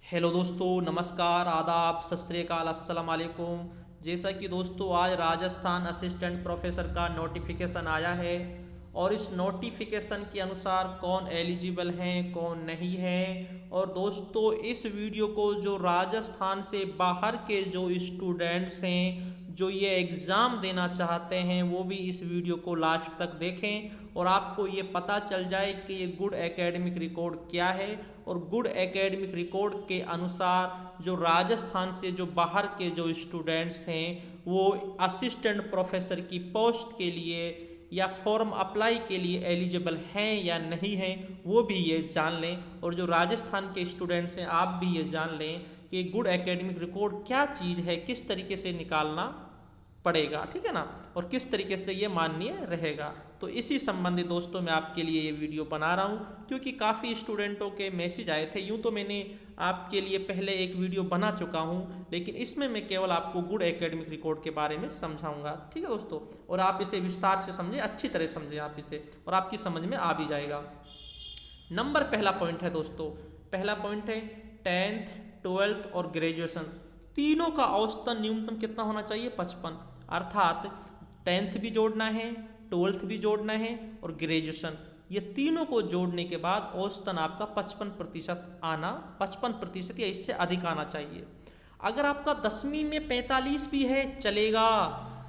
Hello दोस्तों, नमस्कार, आदाब, सत श्री अकाल, अस्सलाम वालेकुम। जैसा कि दोस्तों आज राजस्थान असिस्टेंट प्रोफेसर का नोटिफिकेशन आया है और इस नोटिफिकेशन के अनुसार कौन एलिजिबल हैं कौन नहीं है। और दोस्तों इस वीडियो को जो राजस्थान से बाहर के जो स्टूडेंट्स हैं जो ये एग्ज़ाम देना चाहते हैं वो भी इस वीडियो को लास्ट तक देखें और आपको ये पता चल जाए कि ये गुड एकेडमिक रिकॉर्ड क्या है। और गुड एकेडमिक रिकॉर्ड के अनुसार जो राजस्थान से जो बाहर के जो स्टूडेंट्स हैं वो असिस्टेंट प्रोफेसर की पोस्ट के लिए या फॉर्म अप्लाई के लिए एलिजिबल हैं या नहीं हैं वो भी ये जान लें। और जो राजस्थान के स्टूडेंट्स हैं आप भी ये जान लें कि गुड एकेडमिक रिकॉर्ड क्या चीज़ है, किस तरीके से निकालना पड़ेगा, ठीक है ना, और किस तरीके से ये माननीय रहेगा। तो इसी संबंधी दोस्तों मैं आपके लिए ये वीडियो बना रहा हूँ क्योंकि काफ़ी स्टूडेंटों के मैसेज आए थे। यूँ तो मैंने आपके लिए पहले एक वीडियो बना चुका हूँ लेकिन इसमें मैं केवल आपको गुड एकेडमिक रिकॉर्ड के बारे में समझाऊंगा, ठीक है दोस्तों। और आप इसे विस्तार से समझें, अच्छी तरह समझें आप इसे और आपकी समझ में आ भी जाएगा। नंबर पहला पॉइंट है दोस्तों, पहला पॉइंट है 10th 12th और ग्रेजुएशन तीनों का औसतन न्यूनतम कितना होना चाहिए? 55। अर्थात 10th भी जोड़ना है, 12th भी जोड़ना है और ग्रेजुएशन, ये तीनों को जोड़ने के बाद औसतन आपका 55% आना, 55% या इससे अधिक आना चाहिए। अगर आपका 10वीं में 45 भी है चलेगा,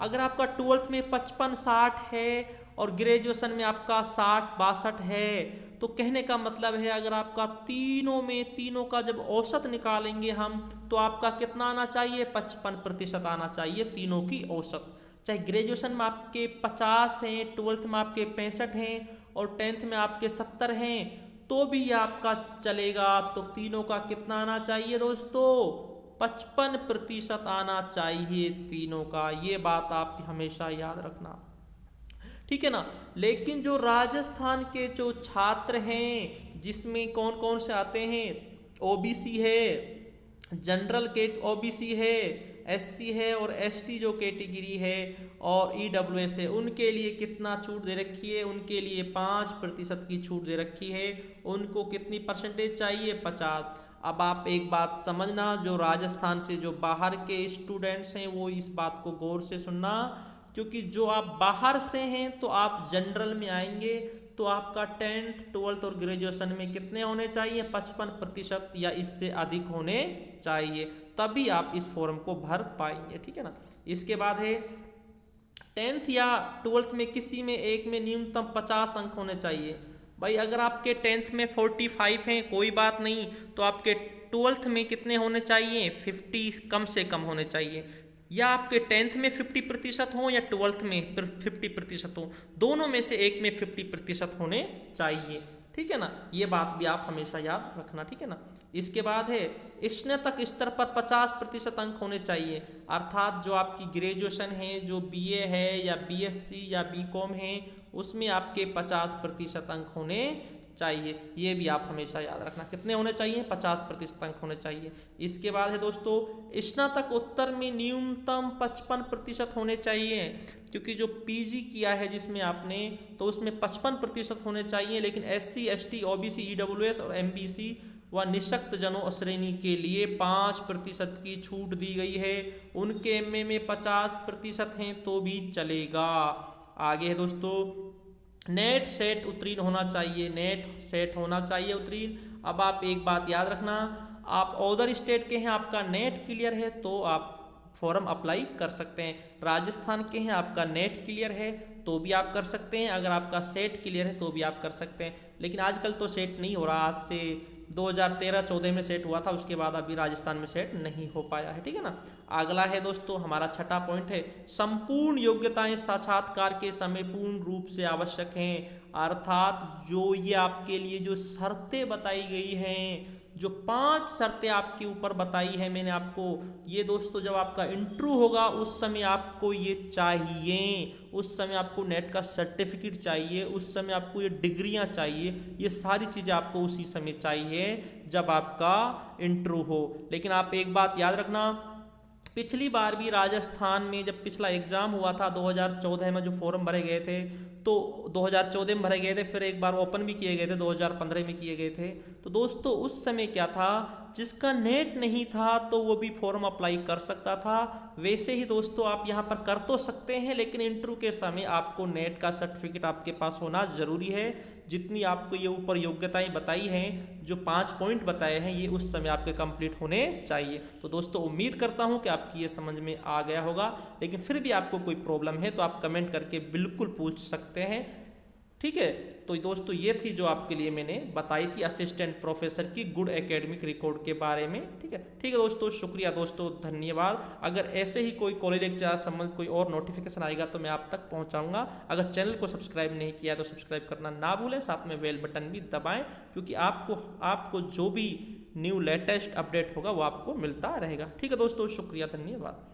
अगर आपका 12th में 55-60 है और ग्रेजुएशन में आपका 60-62 है तो कहने का मतलब है अगर आपका तीनों का जब औसत निकालेंगे हम तो आपका कितना आना चाहिए? 55% आना चाहिए तीनों की औसत। चाहे ग्रेजुएशन में आपके 50 हैं, 12th में आपके 65 हैं और 10th में आपके 70 हैं तो भी आपका चलेगा। तो तीनों का कितना आना चाहिए दोस्तों? 55% आना चाहिए तीनों का। ये बात आप हमेशा याद रखना, ठीक है ना। लेकिन जो राजस्थान के जो छात्र हैं जिसमें कौन कौन से आते हैं? ओबीसी है, जनरल कैट ओबीसी है, एससी है और एसटी जो कैटेगरी है और ईडब्ल्यूएस है, उनके लिए कितना छूट दे रखी है? उनके लिए 5% की छूट दे रखी है। उनको कितनी परसेंटेज चाहिए? 50। अब आप एक बात समझना, जो राजस्थान से जो बाहर के स्टूडेंट्स हैं वो इस बात को गौर से सुनना, क्योंकि जो आप बाहर से हैं तो आप जनरल में आएंगे तो आपका 10th 12th और ग्रेजुएशन में कितने होने चाहिए? 55% या इससे अधिक होने चाहिए, तभी आप इस फॉर्म को भर पाएंगे, ठीक है ना। इसके बाद है 10th या 12th में किसी में एक में न्यूनतम 50 अंक होने चाहिए। भाई अगर आपके 10th में 45 हैं कोई बात नहीं, तो आपके 12th में कितने होने चाहिए? 50 कम से कम होने चाहिए। या आपके 10th में 50% हो या 12th में 50% हो, दोनों में से एक में 50% होने चाहिए, ठीक है ना। ये बात भी आप हमेशा याद रखना, ठीक है ना। इसके बाद है स्नातक स्तर पर 50% अंक होने चाहिए। अर्थात जो आपकी ग्रेजुएशन है, जो बीए है या बीएससी या बीकॉम है, उसमें आपके 50% अंक होने चाहिए। ये भी आप हमेशा याद रखना, कितने होने चाहिए? 50% अंक होने चाहिए। इसके बाद है दोस्तों स्नातक उत्तर में न्यूनतम 55% होने चाहिए, क्योंकि जो पीजी किया है जिसमें आपने तो उसमें 55% होने चाहिए। लेकिन एससी एसटी ओबीसी ईडब्ल्यूएस और एमबीसी व निःशक्त जनों श्रेणी के लिए 5% की छूट दी गई है। उनके एमए में 50% हैं तो भी चलेगा। आगे है दोस्तों नेट सेट उत्तीर्ण होना चाहिए, नेट सेट होना चाहिए उत्तीर्ण। अब आप एक बात याद रखना, आप अदर स्टेट के हैं, आपका नेट क्लियर है तो आप फॉर्म अप्लाई कर सकते हैं। राजस्थान के हैं, आपका नेट क्लियर है तो भी आप कर सकते हैं, अगर आपका सेट क्लियर है तो भी आप कर सकते हैं। लेकिन आजकल तो सेट नहीं हो रहा, आज से 2013-14 में सेट हुआ था, उसके बाद अभी राजस्थान में सेट नहीं हो पाया है, ठीक है ना। अगला है दोस्तों हमारा छठा पॉइंट है संपूर्ण योग्यताएं साक्षात्कार के समय पूर्ण रूप से आवश्यक हैं। अर्थात जो ये आपके लिए जो शर्तें बताई गई हैं, जो 5 शर्तें आपके ऊपर बताई है मैंने आपको, ये दोस्तों जब आपका इंटरव्यू होगा उस समय आपको ये चाहिए, उस समय आपको नेट का सर्टिफिकेट चाहिए, उस समय आपको ये डिग्रियां चाहिए, ये सारी चीज़ें आपको उसी समय चाहिए जब आपका इंटरव्यू हो। लेकिन आप एक बात याद रखना, पिछली बार भी राजस्थान में जब पिछला एग्ज़ाम हुआ था 2014 में जो फॉर्म भरे गए थे तो 2014 में भरे गए थे, फिर एक बार ओपन भी किए गए थे, 2015 में किए गए थे। तो दोस्तों उस समय क्या था, जिसका नेट नहीं था तो वो भी फॉर्म अप्लाई कर सकता था। वैसे ही दोस्तों आप यहाँ पर कर तो सकते हैं, लेकिन इंटरव्यू के समय आपको नेट का सर्टिफिकेट आपके पास होना ज़रूरी है। जितनी आपको ये ऊपर योग्यताएं बताई हैं, जो 5 पॉइंट बताए हैं, ये उस समय आपके कंप्लीट होने चाहिए। तो दोस्तों उम्मीद करता हूँ कि आपकी ये समझ में आ गया होगा, लेकिन फिर भी आपको कोई प्रॉब्लम है तो आप कमेंट करके बिल्कुल पूछ सकते हैं, ठीक है। तो दोस्तों ये थी जो आपके लिए मैंने बताई थी असिस्टेंट प्रोफेसर की गुड एकेडमिक रिकॉर्ड के बारे में, ठीक है। ठीक है दोस्तों, शुक्रिया दोस्तों, धन्यवाद। अगर ऐसे ही कोई कॉलेज एग्जाम संबंधित कोई और नोटिफिकेशन आएगा तो मैं आप तक पहुंचाऊंगा। अगर चैनल को सब्सक्राइब नहीं किया तो सब्सक्राइब करना ना भूलें, साथ में बेल बटन भी दबाएं, क्योंकि आपको जो भी न्यू लेटेस्ट अपडेट होगा वो आपको मिलता रहेगा। ठीक है दोस्तों, शुक्रिया, धन्यवाद।